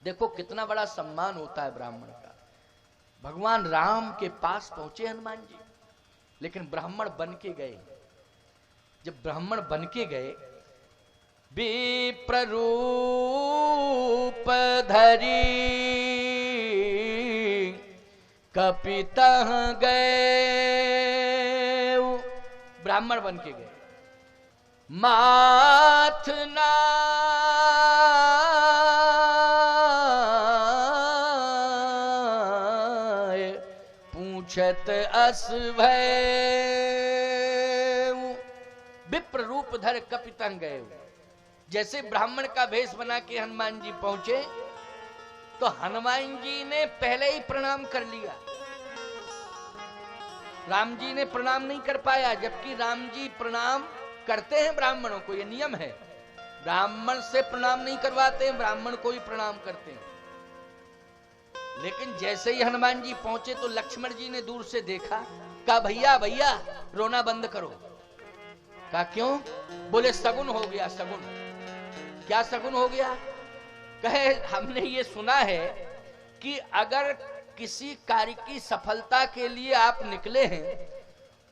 देखो कितना बड़ा सम्मान होता है ब्राह्मण का। भगवान राम के पास पहुंचे हनुमान जी, लेकिन ब्राह्मण बन के गए। जब ब्राह्मण बन के गए, विप्र रूप धरी कपितः गए, ब्राह्मण बन के गए। माथ नाय पूछत अस भय, विप्र रूप धर कपितः गए। जैसे ब्राह्मण का भेष बना के हनुमान जी पहुंचे, तो हनुमान जी ने पहले ही प्रणाम कर लिया। राम जी ने प्रणाम नहीं कर पाया, जबकि राम जी प्रणाम करते हैं ब्राह्मणों को, यह नियम है। ब्राह्मण से प्रणाम नहीं करवाते हैं, ब्राह्मण को ही प्रणाम करते हैं। लेकिन जैसे ही हनुमान जी पहुंचे तो लक्ष्मण जी ने दूर से देखा, कहा भैया भैया रोना बंद करो। कहा क्यों? बोले सगुन हो गया। सगुन? क्या सगुन हो गया? कहे हमने ये सुना है कि अगर किसी कार्य की सफलता के लिए आप निकले हैं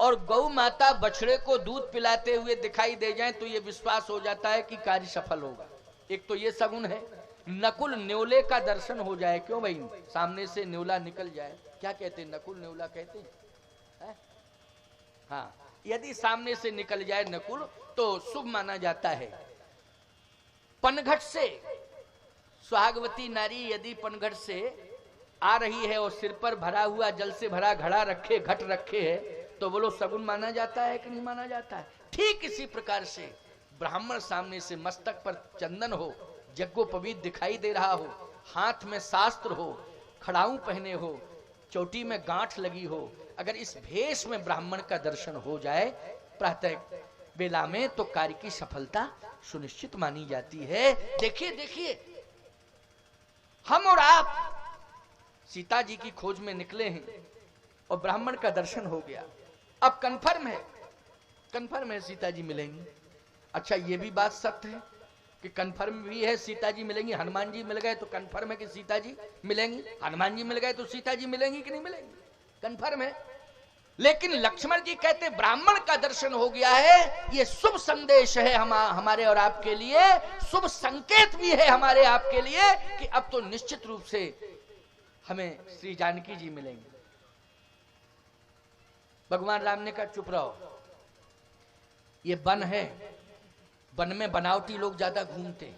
और गौ माता बछड़े को दूध पिलाते हुए दिखाई दे जाए तो ये विश्वास हो जाता है कि कार्य सफल होगा। एक तो ये सगुन है। नकुल न्योले का दर्शन हो जाए, क्यों भाई, सामने से न्योला निकल जाए, क्या कहते हैं, नकुल न्योला कहते हैं? हाँ, यदि सामने से निकल जाए नकुल तो शुभ माना जाता है। पनघट से सुहागवती नारी यदि पनघट से आ रही है और सिर पर भरा हुआ जल से भरा घड़ा रखे, घट रखे है, तो बोलो सगुन माना जाता है कि नहीं माना जाता है? ठीक इसी प्रकार से ब्राह्मण सामने से मस्तक पर चंदन हो, यज्ञोपवीत दिखाई दे रहा हो, हाथ में शास्त्र हो, खड़ाऊ पहने हो, चोटी में गांठ लगी हो, अगर इस भेष में ब्राह्मण का दर्शन हो जाए प्रातः बेला में, तो कार्य की सफलता सुनिश्चित मानी जाती है। देखिए देखिए, हम और आप सीता जी की खोज में निकले हैं और ब्राह्मण का दर्शन हो गया। अब कन्फर्म है सीता जी मिलेंगी। अच्छा, ये भी बात सत्य है कि कन्फर्म भी है सीता जी मिलेंगी। हनुमान जी मिल गए तो कन्फर्म है कि सीता जी मिलेंगी, हनुमान जी मिल गए तो सीता जी मिलेंगी कि नहीं मिलेंगी, कन्फर्म है। लेकिन लक्ष्मण जी कहते ब्राह्मण का दर्शन हो गया है, ये शुभ संदेश है हमारे और आपके लिए, शुभ संकेत भी है हमारे आपके लिए कि अब तो निश्चित रूप से हमें श्री जानकी जी मिलेंगे। भगवान राम ने कहा चुप रहो, ये वन है, वन में बनावटी लोग ज्यादा घूमते,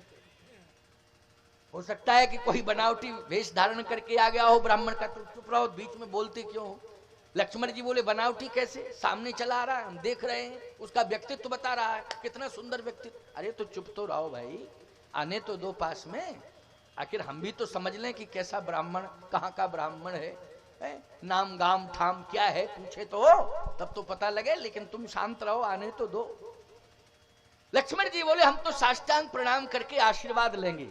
हो सकता है कि कोई बनावटी वेश धारण करके आ गया हो ब्राह्मण का, तो चुप रहो, बीच में बोलते क्यों हो? लक्ष्मण जी बोले बनावटी कैसे, सामने चला आ रहा है, हम देख रहे हैं, उसका व्यक्तित्व बता रहा है, कितना सुंदर व्यक्तित्व। अरे तो चुप तो रहो भाई, आने तो दो पास में, आखिर हम भी तो समझ लें कि कैसा ब्राह्मण, कहाँ का ब्राह्मण है, नाम गाम ठाम क्या है पूछे तो तब तो पता लगे, लेकिन तुम शांत रहो, आने तो दो। लक्ष्मण जी बोले हम तो साष्टांग प्रणाम करके आशीर्वाद लेंगे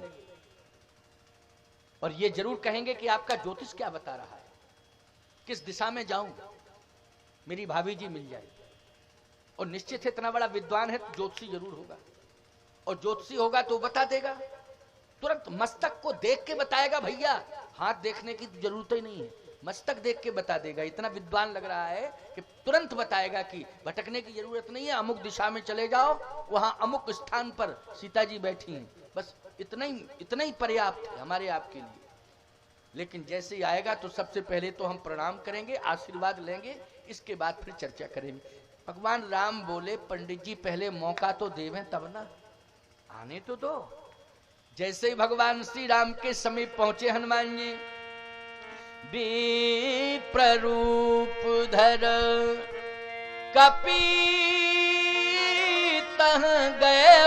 और ये जरूर कहेंगे कि आपका ज्योतिष क्या बता रहा है, किस दिशा में जाऊं, मेरी भाभी जी मिल जाए। और निश्चित है इतना बड़ा विद्वान है तो ज्योतिषी जरूर होगा, और ज्योतिषी होगा तो बता देगा, तुरंत मस्तक को देख के बताएगा। भैया हाथ देखने की जरूरत ही नहीं है, मस्तक देख के बता देगा। इतना विद्वान लग रहा है कि तुरंत बताएगा कि भटकने की जरूरत नहीं है, अमुक दिशा में चले जाओ, वहां अमुक स्थान पर सीता जी बैठी हैं, बस इतना ही पर्याप्त है हमारे आपके लिए। लेकिन जैसे ही आएगा तो सबसे पहले तो हम प्रणाम करेंगे, आशीर्वाद लेंगे, इसके बाद फिर चर्चा करेंगे। भगवान राम बोले पंडित जी पहले मौका तो देवें तब ना, आने तो दो। जैसे ही भगवान श्री राम के समीप पहुंचे हनुमान जी, विप्र रूप धर कपितः गए,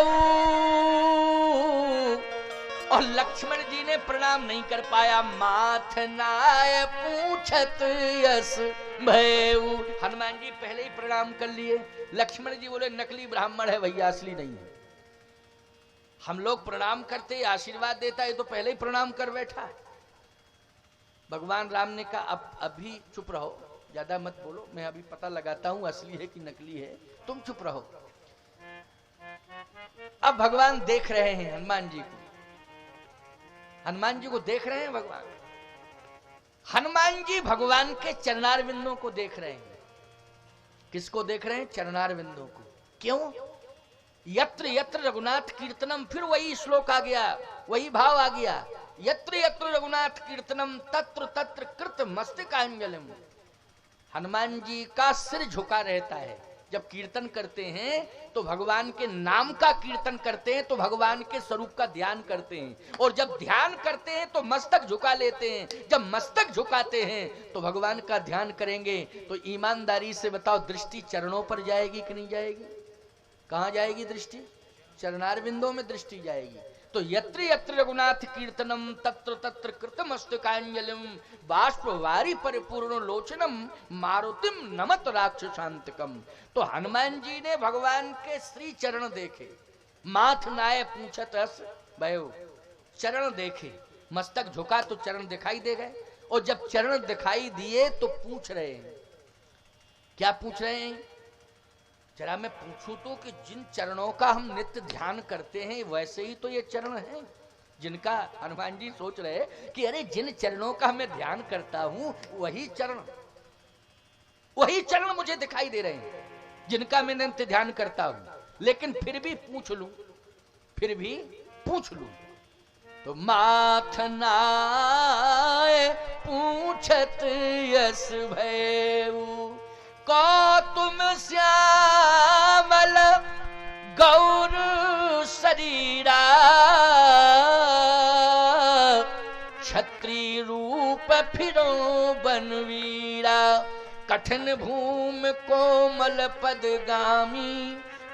और लक्ष्मण जी ने प्रणाम नहीं कर पाया। माथ नाय पूछत यस भयउ, हनुमान जी पहले ही प्रणाम कर लिए। लक्ष्मण जी बोले नकली ब्राह्मण है भैया, असली नहीं है। हम लोग प्रणाम करते, आशीर्वाद देता है तो पहले ही प्रणाम कर बैठा। भगवान राम ने कहा अब अभी चुप रहो, ज्यादा मत बोलो, मैं अभी पता लगाता हूं असली है कि नकली है, तुम चुप रहो। अब भगवान देख रहे हैं हनुमान जी को, हनुमान जी को देख रहे हैं भगवान। हनुमान जी भगवान के चरणार बिंदुओं को देख रहे हैं। किसको देख रहे हैं? चरणार बिंदुओं को। क्यों? यत्र यत्र रघुनाथ कीर्तनम, फिर वही श्लोक आ गया, वही भाव आ गया, यत्र यत्र रघुनाथ कीर्तनम तत्र तत्र कृत मस्तकांजलिम। हनुमान जी का सिर झुका रहता है। जब कीर्तन करते हैं तो भगवान के नाम का कीर्तन करते हैं, तो भगवान के स्वरूप का ध्यान करते हैं। और जब ध्यान करते हैं तो मस्तक झुका लेते हैं। जब मस्तक झुकाते हैं तो भगवान का ध्यान करेंगे। तो ईमानदारी से बताओ, दृष्टि चरणों पर जाएगी कि नहीं जाएगी? कहां जाएगी दृष्टि? चरणार बिंदुओं में दृष्टि जाएगी। तो यत्र यत्र रघुनाथ कीर्तनम तत्र तत्र कृतमस्तकांजलिम बाष्पवारी परिपूर्ण लोचनम मारुतिम नमत राक्षसांतकम। तो हनुमान जी ने भगवान के श्री चरण देखे, माथ नाये पूछत हस भयो, चरण देखे, मस्तक झुका तो चरण दिखाई दे गए। और जब चरण दिखाई दिए तो पूछ रहे हैं, क्या पूछ रहे हैं? जरा मैं पूछूं तो कि जिन चरणों का हम नित्य ध्यान करते हैं वैसे ही तो ये चरण हैं जिनका हनुमान जी सोच रहे कि अरे जिन चरणों का मैं ध्यान करता हूं वही चरण मुझे दिखाई दे रहे हैं जिनका मैं नित्य ध्यान करता हूं। लेकिन फिर भी पूछ लूं तो माथ नाय पूछत यस भयऊ को तुम श्यामल गौर शरीरा क्षत्रिय रूप फिरो बनवीरा कठिन भूमि कोमल पदगामी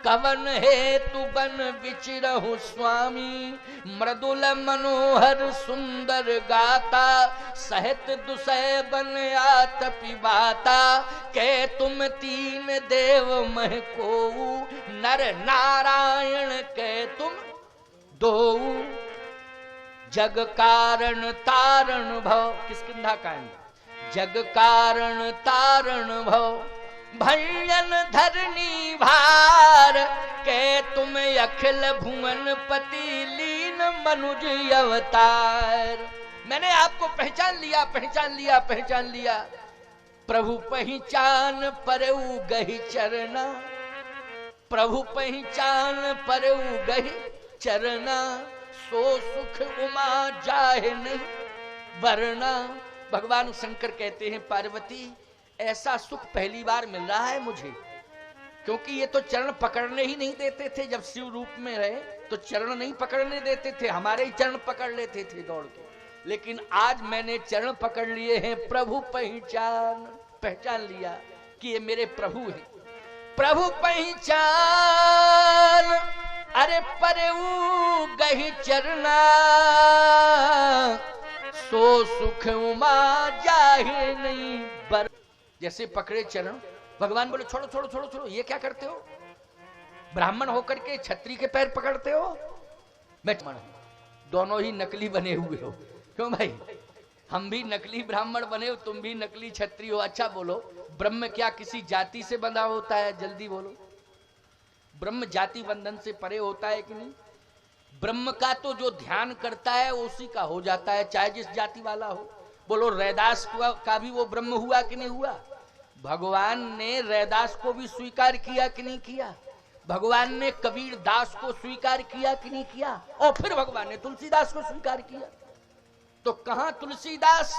कवन हेतु बन विचिरहु स्वामी मृदुल मनोहर सुंदर गाता सहित दुसह बन आतपि बाता के तुम तीन देव मह को नर नारायण के तुम दो जग कारण तारण भव। किसकिंधा कांड? जग कारण तारण भव भयन धरनी भार के तुम अखिल भुवन पति लीन मनुज अवतार। मैंने आपको पहचान लिया प्रभु पहचान परऊ गही चरना, प्रभु पहचान परऊ गही चरना सो सुख उमा जाहे नहीं वरना। भगवान शंकर कहते हैं पार्वती ऐसा सुख पहली बार मिल रहा है मुझे, क्योंकि ये तो चरण पकड़ने ही नहीं देते थे। जब शिव रूप में रहे तो चरण नहीं पकड़ने देते थे, हमारे ही चरण पकड़ लेते थे दौड़ के। लेकिन आज मैंने चरण पकड़ लिए हैं, प्रभु पहचान लिया कि ये मेरे प्रभु हैं। प्रभु पहचान अरे परऊ गही चरना सो सुख उमा जाहे नहीं बर। जैसे पकड़े चरण, भगवान बोले छोड़ो छोड़ो छोड़ो छोड़ो, ये क्या करते हो? ब्राह्मण होकर के क्षत्रिय के पैर पकड़ते हो? मैं दोनों ही नकली बने हुए हो। क्यों भाई? हम भी नकली ब्राह्मण बने हो, तुम भी नकली क्षत्रिय हो। अच्छा बोलो, ब्रह्म क्या किसी जाति से बंधा होता है? जल्दी बोलो, ब्रह्म जाति बंधन से परे होता है कि नहीं? ब्रह्म का तो जो ध्यान करता है उसी का हो जाता है, चाहे जिस जाति वाला हो। बोलो रैदास का भी वो ब्रह्म हुआ कि नहीं हुआ? भगवान ने रैदास को भी स्वीकार किया कि नहीं किया? भगवान ने कबीर दास को स्वीकार किया कि नहीं किया? और फिर भगवान ने तुलसीदास को स्वीकार किया। तो कहां तुलसीदास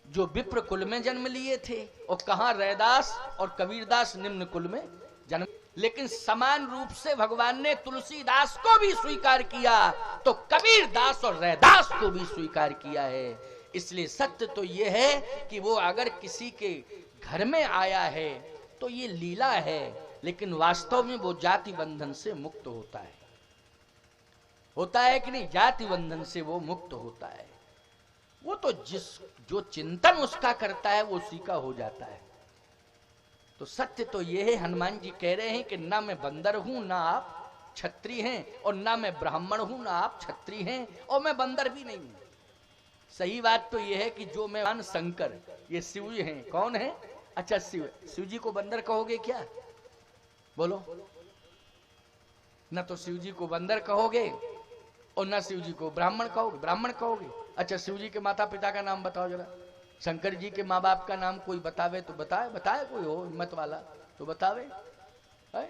जो विप्र कुल में जन्म लिए थे, और कहां रैदास और कबीरदास निम्न कुल में जन्म। लेकिन समान रूप से भगवान ने तुलसीदास को भी स्वीकार किया तो कबीरदास और रैदास को भी स्वीकार किया है। इसलिए सत्य तो यह है कि वो अगर किसी के घर में आया है तो ये लीला है, लेकिन वास्तव में वो जाति बंधन से मुक्त होता है कि नहीं? जाति बंधन से वो मुक्त होता है। वो तो जो चिंतन उसका करता है वो उसी का हो जाता है। तो सत्य तो ये है, हनुमान जी कह रहे हैं कि ना मैं बंदर हूं ना आप क्षत्रिय हैं, और ना मैं ब्राह्मण हूं ना आप क्षत्रिय हैं, और मैं बंदर भी नहीं हूं। सही बात तो ये है कि जो मैं शंकर, ये शिव जी हैं। कौन है? अच्छा शिव जी को बंदर कहोगे क्या? बोलो, न तो शिव जी को बंदर कहोगे और ना शिव जी को ब्राह्मण कहोगे, ब्राह्मण कहोगे। अच्छा शिव जी के माता पिता का नाम बताओ जरा, शंकर जी के माँ बाप का नाम कोई बतावे तो बताए, बताए कोई हो हिम्मत वाला तो बतावे है?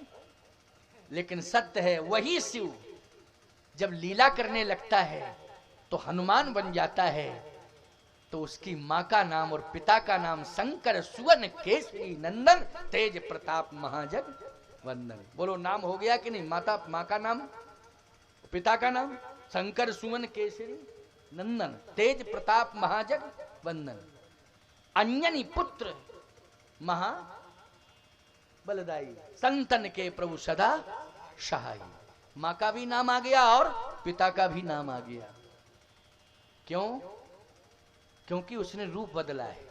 लेकिन सत्य है वही शिव जब लीला करने लगता है तो हनुमान बन जाता है, तो उसकी माँ का नाम और पिता का नाम शंकर सुवन केसरी नंदन तेज प्रताप महाजग वंदन। बोलो नाम हो गया कि नहीं? माता माँ का नाम, पिता का नाम शंकर सुवन केसरी नंदन तेज प्रताप महाजग वंदन। अंजनी पुत्र महा बलदाई, संतन के प्रभु सदा सहाय। माँ का भी नाम आ गया और पिता का भी नाम आ गया। क्यों? क्योंकि उसने रूप बदला है,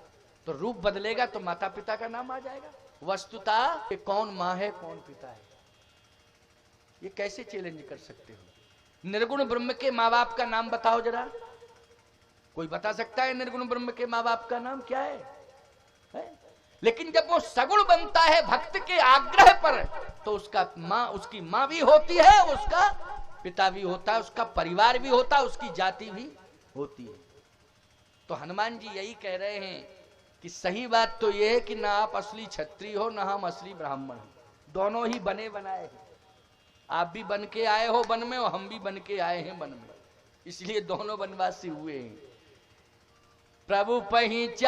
तो रूप बदलेगा तो माता पिता का नाम आ जाएगा। वस्तुतः कौन माँ है कौन पिता है, ये कैसे चैलेंज कर सकते हो? निर्गुण ब्रह्म के माँ बाप का नाम बताओ जरा, कोई बता सकता है निर्गुण ब्रह्म के माँ बाप का नाम क्या है? लेकिन जब वो सगुण बनता है भक्त के आग्रह पर, तो उसका माँ, उसकी माँ भी होती है, उसका पिता भी होता है, उसका परिवार भी होता है, उसकी जाति भी होती है। तो हनुमान जी यही कह रहे हैं कि सही बात तो यह है कि ना आप असली क्षत्रिय हो ना हम असली ब्राह्मण हो, दोनों ही बने बनाए हैं। आप भी बन के आए हो वन में और हम भी बन के आए हैं वन में, इसलिए दोनों वनवासी हुए हैं। प्रभु पहिचान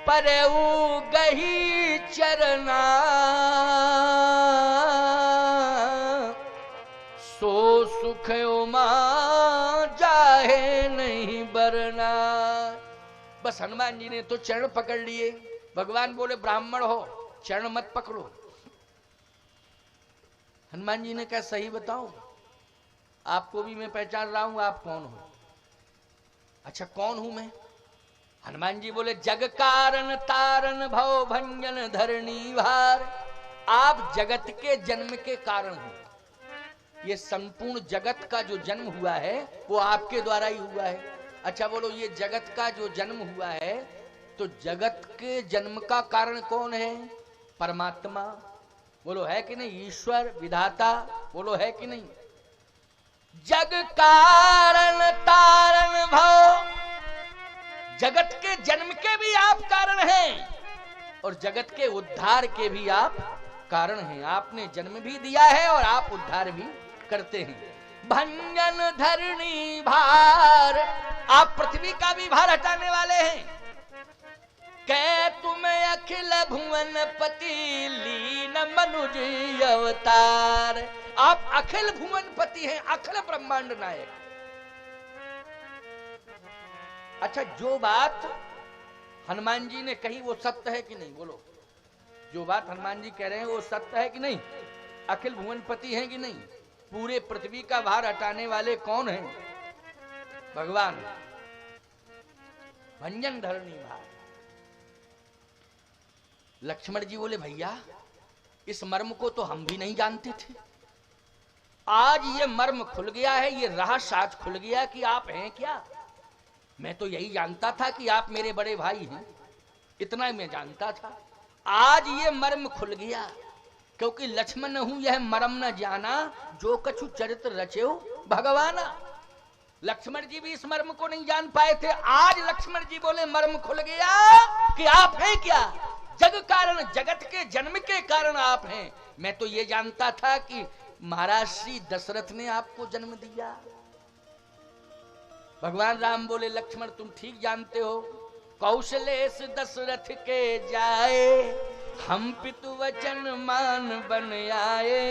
परऊ गही चरना, सो सुख उमा जाहे नहीं बरना। बस हनुमान जी ने तो चरण पकड़ लिए। भगवान बोले ब्राह्मण हो चरण मत पकड़ो। हनुमान जी ने कहा सही बताओ, आपको भी मैं पहचान रहा हूं, आप कौन हो? अच्छा कौन हूं मैं? हनुमान जी बोले जग कारण तारण भव भंजन धरणी भार। आप जगत के जन्म के कारण हो। ये संपूर्ण जगत का जो जन्म हुआ है वो आपके द्वारा ही हुआ है। अच्छा बोलो, ये जगत का जो जन्म हुआ है तो जगत के जन्म का कारण कौन है? परमात्मा। बोलो है कि नहीं? ईश्वर विधाता। बोलो है कि नहीं? जग कारण तारण भव, जगत के जन्म के भी आप कारण हैं और जगत के उद्धार के भी आप कारण हैं। आपने जन्म भी दिया है और आप उद्धार भी करते हैं। भंजन धरणी भार, आप पृथ्वी का भी भार हटाने वाले हैं। कै तुम्हें अखिल भुवन पति लीन मनुज अवतार। आप अखिल भुवन पति हैं, अखिल ब्रह्मांड नायक। अच्छा जो बात हनुमान जी ने कही वो सत्य है कि नहीं? बोलो, जो बात हनुमान जी कह रहे हैं वो सत्य है कि नहीं? अखिल भुवन पति हैं कि नहीं? पूरे पृथ्वी का भार हटाने वाले कौन हैं? भगवान। भंजन धरणी भार। लक्ष्मण जी बोले भैया इस मर्म को तो हम भी नहीं जानते थे, आज ये मर्म खुल गया है, ये रहस्य आज खुल गया कि आप हैं क्या। मैं तो यही जानता था कि आप मेरे बड़े भाई हैं, इतना ही मैं जानता था। आज ये मर्म खुल गया, क्योंकि लक्ष्मण हूं यह मर्म न जाना, जो कछु चरित्र रचे भगवाना। लक्ष्मण जी भी इस मर्म को नहीं जान पाए थे। आज लक्ष्मण जी बोले मर्म खुल गया कि आप हैं क्या। जग कारण, जगत के जन्म के कारण आप हैं। मैं तो ये जानता था कि महाराज श्री दशरथ ने आपको जन्म दिया। भगवान राम बोले लक्ष्मण तुम ठीक जानते हो, कौशलेश दशरथ के जाए, हम पितु वचन मान बन आए।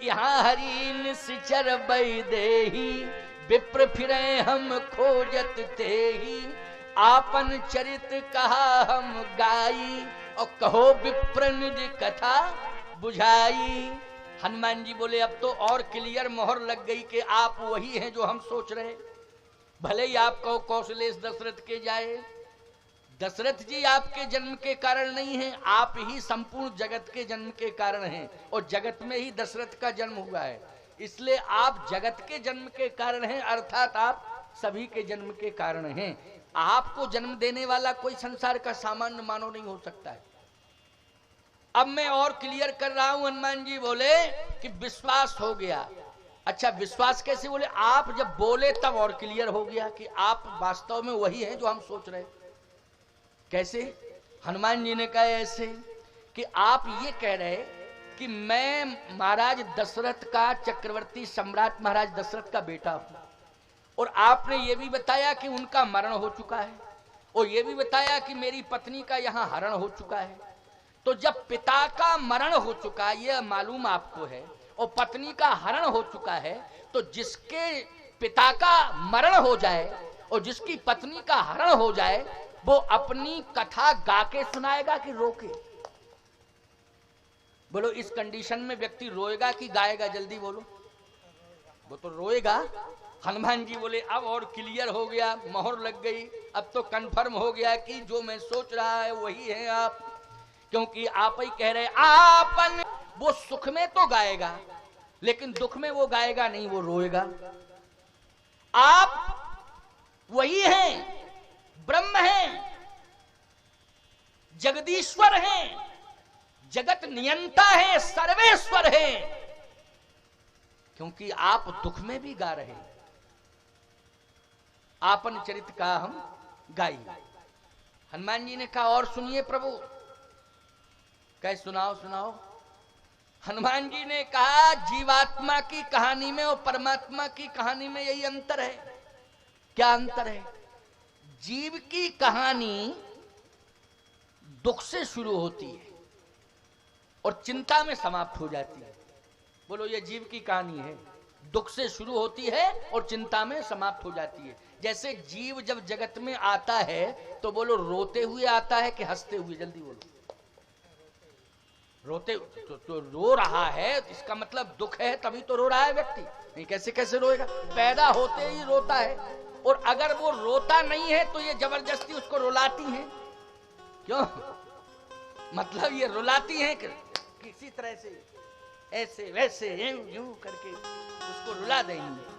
यहाँ हरि निश्चर बैदेही, विप्र फिरे हम खोजत तेही। आपन चरित कहा हम गाई, और कहो विप्र निज कथा बुझाई। हनुमान जी बोले अब तो और क्लियर मोहर लग गई कि आप वही हैं जो हम सोच रहे। भले ही आप कहो कौशलेश दशरथ के जाए, दशरथ जी आपके जन्म के कारण नहीं हैं, आप ही संपूर्ण जगत के जन्म के कारण हैं, और जगत में ही दशरथ का जन्म हुआ है, इसलिए आप जगत के जन्म के कारण हैं, अर्थात आप सभी के जन्म के कारण हैं। आपको जन्म देने वाला कोई संसार का सामान्य मानव नहीं हो सकता है। अब मैं और क्लियर कर रहा हूं। हनुमान जी बोले कि विश्वास हो गया, अच्छा, विश्वास कैसे? बोले आप जब बोले तब और क्लियर हो गया कि आप वास्तव में वही हैं जो हम सोच रहे। कैसे? हनुमान जी ने कहा ऐसे कि आप ये कह रहे कि मैं महाराज दशरथ का, चक्रवर्ती सम्राट महाराज दशरथ का बेटा हूं, और आपने ये भी बताया कि उनका मरण हो चुका है, और ये भी बताया कि मेरी पत्नी का यहां हरण हो चुका है। तो जब पिता का मरण हो चुका है, यह मालूम आपको है, और पत्नी का हरण हो चुका है, तो जिसके पिता का मरण हो जाए और जिसकी पत्नी का हरण हो जाए, वो अपनी कथा गा के सुनाएगा कि रो के? बोलो, इस कंडीशन में व्यक्ति रोएगा कि गाएगा? जल्दी बोलो। वो तो रोएगा। हनुमान जी बोले अब और क्लियर हो गया, मोहर लग गई, अब तो कंफर्म हो गया कि जो मैं सोच रहा है वही है आप, क्योंकि आप ही कह रहे आपन। वो सुख में तो गाएगा, लेकिन दुख में वो गाएगा नहीं, वो रोएगा। आप वही हैं, ब्रह्म हैं, जगदीश्वर हैं, जगत नियंता है, सर्वेश्वर है, क्योंकि आप दुख में भी गा रहे हैं। आपन चरित का हम गाई। हनुमान जी ने कहा और सुनिए प्रभु। कहे सुनाओ सुनाओ। हनुमान जी ने कहा जीवात्मा की कहानी में और परमात्मा की कहानी में यही अंतर है। क्या अंतर है? जीव की कहानी दुख से शुरू होती है और चिंता में समाप्त हो जाती है। बोलो, ये जीव की कहानी है, दुख से शुरू होती है और चिंता में समाप्त हो जाती है। जैसे जीव जब जगत में आता है तो बोलो रोते हुए आता है कि हंसते हुए? जल्दी बोलो। रोते तो रो रहा है, इसका मतलब दुख है, तभी तो रो रहा है व्यक्ति। नहीं कैसे कैसे रोएगा? पैदा होते ही रोता है, और अगर वो रोता नहीं है तो ये जबरदस्ती उसको रुलाती हैं। क्यों? मतलब ये रुलाती हैं कि किसी तरह से ऐसे वैसे यूं करके उसको रुला देंगे।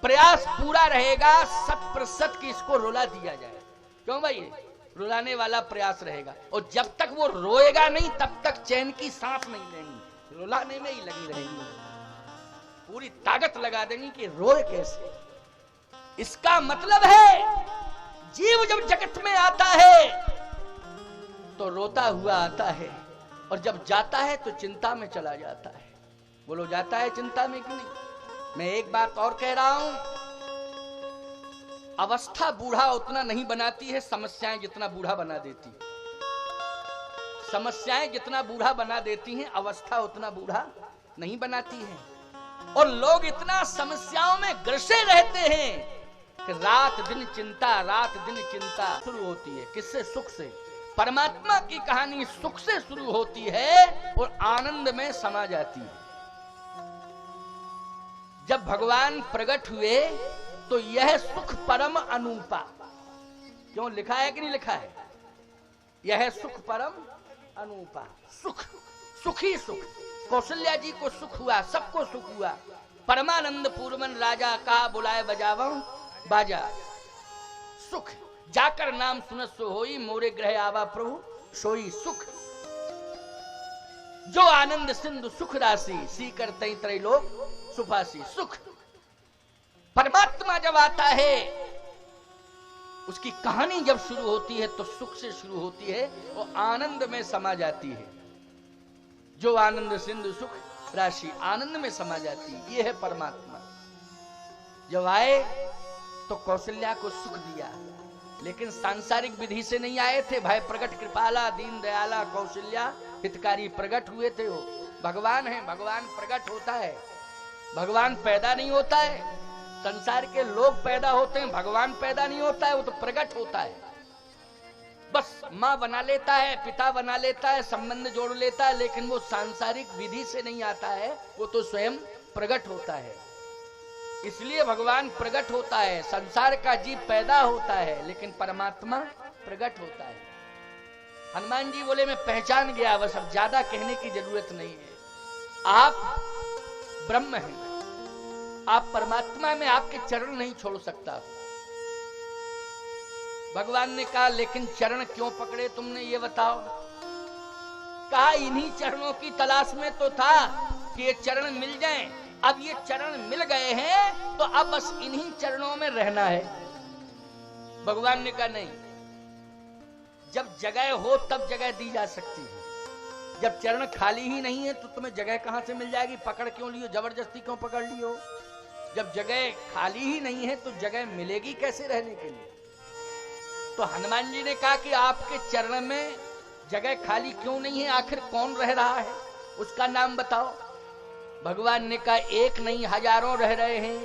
प्रयास पूरा रहेगा 100% कि इसको रुला दिया जाए। क्यों भाई? रुलाने वाला प्रयास रहेगा, और जब तक वो रोएगा नहीं तब तक चैन की सांस नहीं लेंगी, रुलाने में ही लगी रहेंगी, पूरी ताकत लगा देंगी कि रोए कैसे। इसका मतलब है जीव जब जगत में आता है तो रोता हुआ आता है, और जब जाता है तो चिंता में चला जाता है। बोलो, जाता है चिंता में कि नहीं? मैं एक बात और कह रहा हूं, अवस्था बूढ़ा उतना नहीं बनाती है, समस्याएं जितना बूढ़ा बना देती है। समस्याएं जितना बूढ़ा बना देती हैं, अवस्था उतना बूढ़ा नहीं बनाती है। और लोग इतना समस्याओं में ग्रसे रहते हैं कि रात दिन चिंता, रात दिन चिंता शुरू होती है। किससे? सुख से। परमात्मा की कहानी सुख से शुरू होती है और आनंद में समा जाती है। जब भगवान प्रकट हुए तो यह सुख परम अनूपा। क्यों लिखा है कि नहीं लिखा है? यह सुख परम अनूपा। सुख, सुखी सुख। कौशल्या जी को सुख हुआ, सबको सुख हुआ। परमानंद पूर्वन राजा का बुलाए बजावं बाजा। सुख जाकर नाम सुनत सो होई, मोरे ग्रह आवा प्रभु सोई सुख। जो आनंद सिंधु सुख राशि, सीकर तई त्रैलोक सुभासी। सुख परमात्मा जब आता है, उसकी कहानी जब शुरू होती है तो सुख से शुरू होती है और आनंद में समा जाती है। जो आनंद सिंधु सुख राशि, आनंद में समा जाती है, ये है परमात्मा। जब आए तो कौशल्या को सुख दिया, लेकिन सांसारिक विधि से नहीं आए थे। भाई प्रगट कृपाला दीन दयाला कौशल्या हितकारी प्रगट हुए थे। वो भगवान है, भगवान प्रगट होता है, भगवान पैदा नहीं होता है। संसार के लोग पैदा होते हैं, भगवान पैदा नहीं होता है, वो तो प्रगट होता है। बस माँ बना लेता है, पिता बना लेता है, संबंध जोड़ लेता है, लेकिन वो सांसारिक विधि से नहीं आता है, वो तो स्वयं प्रगट होता है। इसलिए भगवान प्रगट होता है। संसार का जीव पैदा होता है, लेकिन परमात्मा प्रगट होता है। हनुमान जी बोले मैं पहचान गया, बस अब ज्यादा कहने की जरूरत नहीं है। आप ब्रह्म हैं, आप परमात्मा में आपके चरण नहीं छोड़ सकता। भगवान ने कहा लेकिन चरण क्यों पकड़े तुमने, ये बताओ। कहा इन्हीं चरणों की तलाश में तो था कि ये चरण मिल जाएं, अब ये चरण मिल गए हैं तो अब बस इन्हीं चरणों में रहना है। भगवान ने कहा नहीं, जब जगह हो तब जगह दी जा सकती है, जब चरण खाली ही नहीं है तो तुम्हें जगह कहां से मिल जाएगी? पकड़ क्यों लियो, जबरदस्ती क्यों पकड़ लियो? जब जगह खाली ही नहीं है तो जगह मिलेगी कैसे रहने के लिए? तो हनुमान जी ने कहा कि आपके चरण में जगह खाली क्यों नहीं है, आखिर कौन रह रहा है, उसका नाम बताओ। भगवान ने कहा एक नहीं हजारों रह रहे हैं।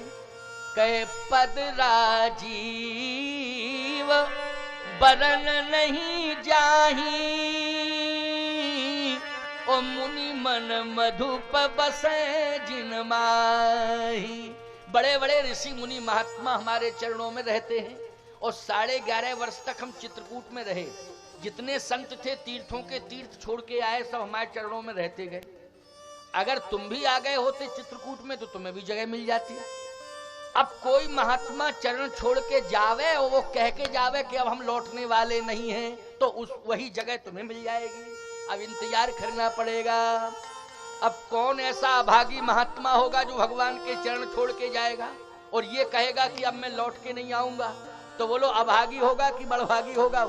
कहे पद राजीव बरन नहीं जाही, ओ मुनि मन मधुप बसे जिन माही। बड़े बड़े ऋषि मुनि महात्मा हमारे चरणों में रहते हैं और 11.5 वर्ष तक हम चित्रकूट में रहे। जितने संत थे तीर्थों के तीर्थ छोड़ के आए, सब हमारे चरणों में रहते गए। अगर तुम भी आ गए होते चित्रकूट में तो तुम्हें भी जगह मिल जाती। अब कोई महात्मा चरण छोड़ के जावे और वो कह के जावे कि अब हम लौटने वाले नहीं हैं, तो उस वही जगह तुम्हें मिल जाएगी। अब इंतजार करना पड़ेगा। अब कौन ऐसा अभागी महात्मा होगा जो भगवान के चरण छोड़ के जाएगा और ये कहेगा कि अब मैं लौट के नहीं आऊंगा? तो बोलो अभागी होगा कि बड़भागी होगा?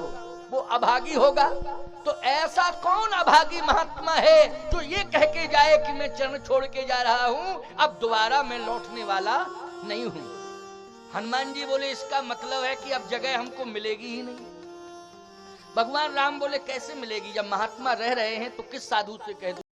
वो अभागी होगा। तो ऐसा कौन अभागी महात्मा है जो ये कह के जाए कि मैं चरण छोड़ के जा रहा हूं, अब दोबारा मैं लौटने वाला नहीं हूं? हनुमान जी बोले इसका मतलब है कि अब जगह हमको मिलेगी ही नहीं। भगवान राम बोले कैसे मिलेगी? जब महात्मा रह रहे हैं तो किस साधु से कह दूं